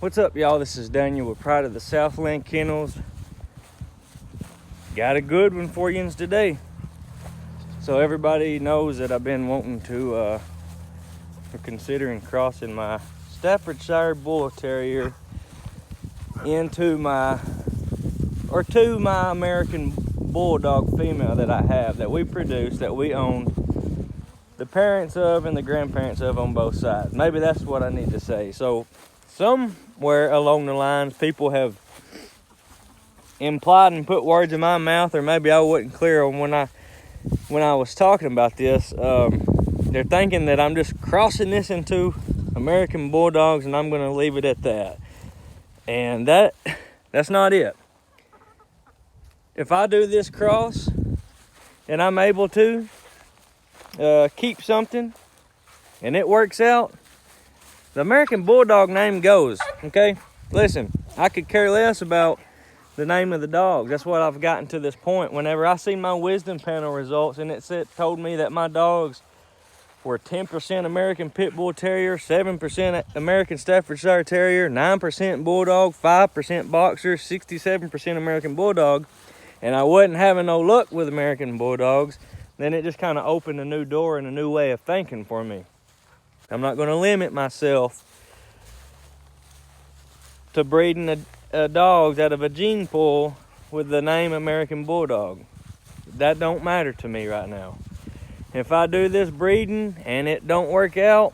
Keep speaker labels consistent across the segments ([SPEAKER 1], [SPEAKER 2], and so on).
[SPEAKER 1] What's up, y'all? This is Daniel with Pride of the Southland Kennels. Got a good one for you today. So everybody knows that I've been wanting to, or considering crossing my Staffordshire Bull Terrier to my American Bulldog female that I have, that we produce, that we own, the parents of and the grandparents of on both sides. Maybe that's what I need to say. So somewhere along the lines, people have implied and put words in my mouth, or maybe I wasn't clear on when I was talking about this. They're thinking that I'm just crossing this into American Bulldogs and I'm going to leave it at that. And that's not it. If I do this cross and I'm able to keep something and it works out, the American Bulldog name goes, okay? Listen, I could care less about the name of the dog. That's what I've gotten to this point. Whenever I see my wisdom panel results and it told me that my dogs were 10% American Pit Bull Terrier, 7% American Staffordshire Terrier, 9% Bulldog, 5% Boxer, 67% American Bulldog, and I wasn't having no luck with American Bulldogs, then it just kind of opened a new door and a new way of thinking for me. I'm not going to limit myself to breeding dogs out of a gene pool with the name American Bulldog. That don't matter to me right now. If I do this breeding and it don't work out,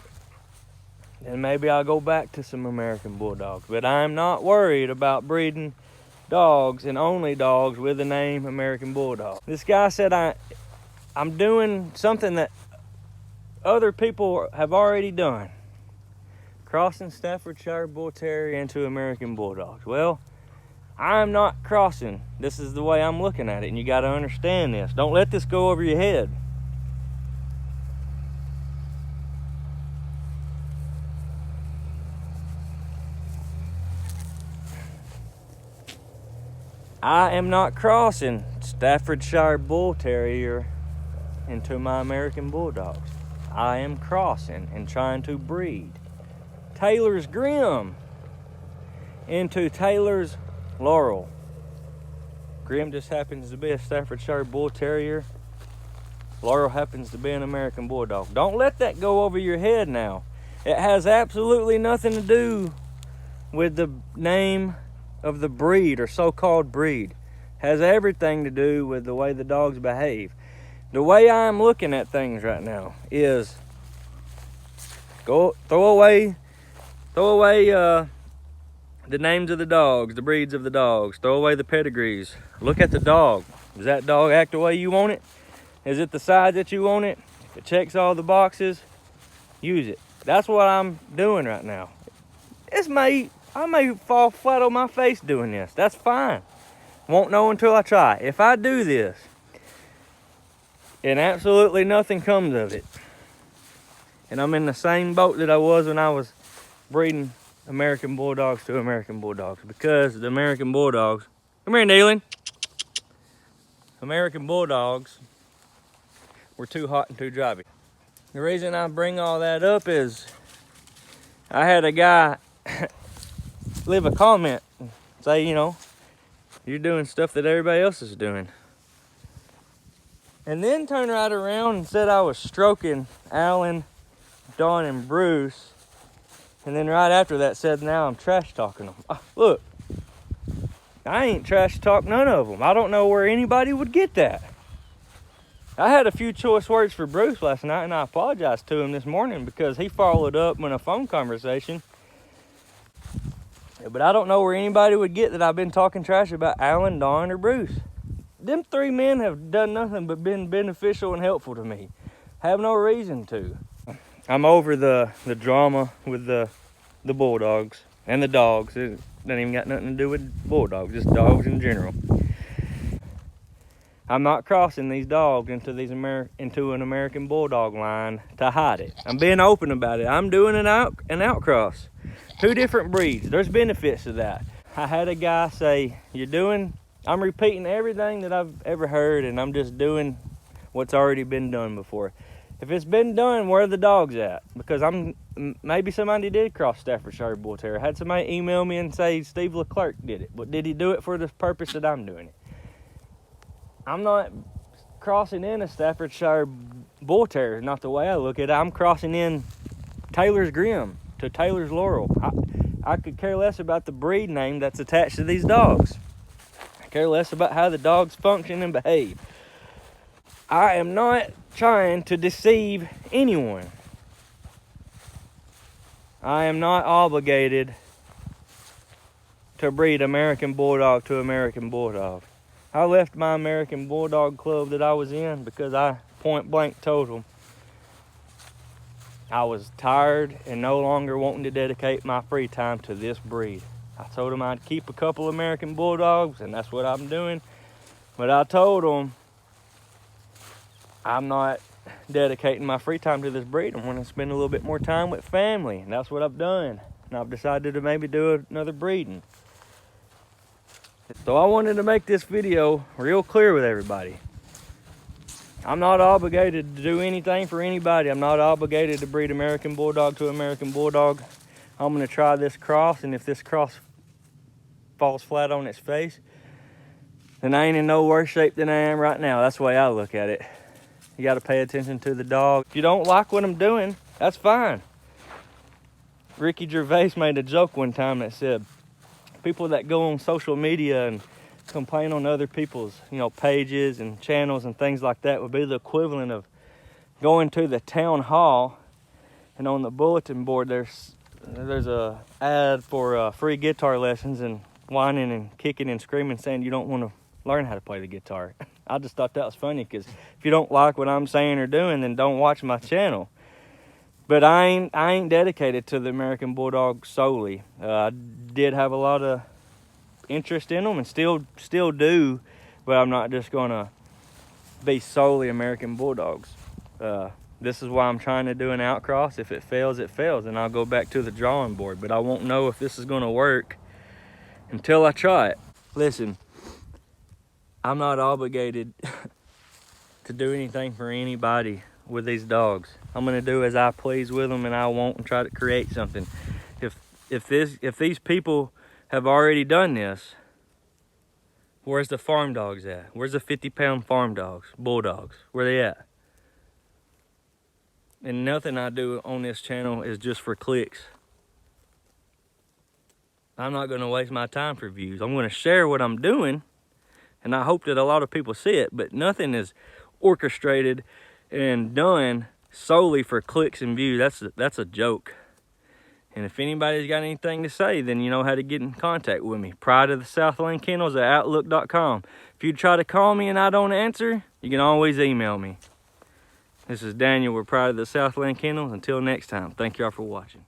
[SPEAKER 1] then maybe I'll go back to some American Bulldogs. But I'm not worried about breeding dogs and only dogs with the name American Bulldog. This guy said I'm doing something that other people have already done. Crossing Staffordshire Bull Terrier into American Bulldogs. Well, I'm not crossing. This is the way I'm looking at it, and you got to understand this. Don't let this go over your head. I am not crossing Staffordshire Bull Terrier into my American Bulldogs. I am crossing and trying to breed Taylor's Grim into Taylor's Laurel. Grim just happens to be a Staffordshire Bull Terrier. Laurel happens to be an American Bulldog. Don't let that go over your head now. It has absolutely nothing to do with the name of the breed or so-called breed. It has everything to do with the way the dogs behave. The way I'm looking at things right now is throw away the names of the dogs, the breeds of the dogs. Throw away the pedigrees. Look at the dog. Does that dog act the way you want it? Is it the size that you want it? If it checks all the boxes, use it. That's what I'm doing right now. I may fall flat on my face doing this. That's fine. Won't know until I try. If I do this and absolutely nothing comes of it, and I'm in the same boat that I was when I was breeding American Bulldogs to American Bulldogs, because the American Bulldogs, come here, Neelan. American Bulldogs were too hot and too drivey. The reason I bring all that up is I had a guy leave a comment and say, you're doing stuff that everybody else is doing. And then turn right around and said I was stroking Alan, Dawn, and Bruce. And then right after that said now I'm trash talking them. Look, I ain't trash talk none of them. I don't know where anybody would get that. I had a few choice words for Bruce last night, and I apologized to him this morning because he followed up in a phone conversation. But I don't know where anybody would get that I've been talking trash about Alan, Dawn, or Bruce. Them three men have done nothing but been beneficial and helpful to me. Have no reason to. I'm over the drama with the Bulldogs and the dogs. It doesn't even got nothing to do with Bulldogs, just dogs in general. I'm not crossing these dogs into an American Bulldog line to hide it. I'm being open about it. I'm doing an outcross. 2 different breeds. There's benefits to that. I had a guy say, I'm repeating everything that I've ever heard, and I'm just doing what's already been done before. If it's been done, where are the dogs at? Because maybe somebody did cross Staffordshire Bull Terrier. I had somebody email me and say Steve Leclerc did it, but did he do it for the purpose that I'm doing it? I'm not crossing in a Staffordshire Bull Terrier, not the way I look at it. I'm crossing in Taylor's Grim to Taylor's Laurel. I could care less about the breed name that's attached to these dogs. I care less about how the dogs function and behave. I am not trying to deceive anyone. I am not obligated to breed American Bulldog to American Bulldog. I left my American Bulldog club that I was in because I point blank told them I was tired and no longer wanting to dedicate my free time to this breed. I told them I'd keep a couple American Bulldogs, and that's what I'm doing. But I told them I'm not dedicating my free time to this breed. I want to spend a little bit more time with family, and that's what I've done. And I've decided to maybe do another breeding. So I wanted to make this video real clear with everybody. I'm not obligated to do anything for anybody. I'm not obligated to breed American Bulldog to American Bulldog. I'm going to try this cross, and if this cross falls flat on its face, then I ain't in no worse shape than I am right now. That's the way I look at it. You got to pay attention to the dog. If you don't like what I'm doing, that's fine. Ricky Gervais made a joke one time that said, people that go on social media and complain on other people's, pages and channels and things like that would be the equivalent of going to the town hall, and on the bulletin board there's a ad for free guitar lessons, and whining and kicking and screaming saying you don't want to learn how to play the guitar. I just thought that was funny, because if you don't like what I'm saying or doing, then don't watch my channel. But I ain't dedicated to the American Bulldog solely. I did have a lot of interest in them and still do, but I'm not just gonna be solely American Bulldogs. This is why I'm trying to do an outcross. If it fails, it fails, and I'll go back to the drawing board. But I won't know if this is gonna work until I try it. Listen, I'm not obligated to do anything for anybody with these dogs. I'm gonna do as I please with them, and I won't and try to create something. If these people have already done this, where's the farm dogs at? Where's the 50-pound farm dogs, bulldogs? Where they at? And nothing I do on this channel is just for clicks. I'm not gonna waste my time for views. I'm gonna share what I'm doing, and I hope that a lot of people see it, but nothing is orchestrated and done solely for clicks and views. That's a joke. And if anybody's got anything to say, then you know how to get in contact with me. Pride of the Southland Kennels at outlook.com. If you try to call me and I don't answer, you can always email me. This is Daniel with Pride of the Southland Kennels. Until next time, thank y'all for watching.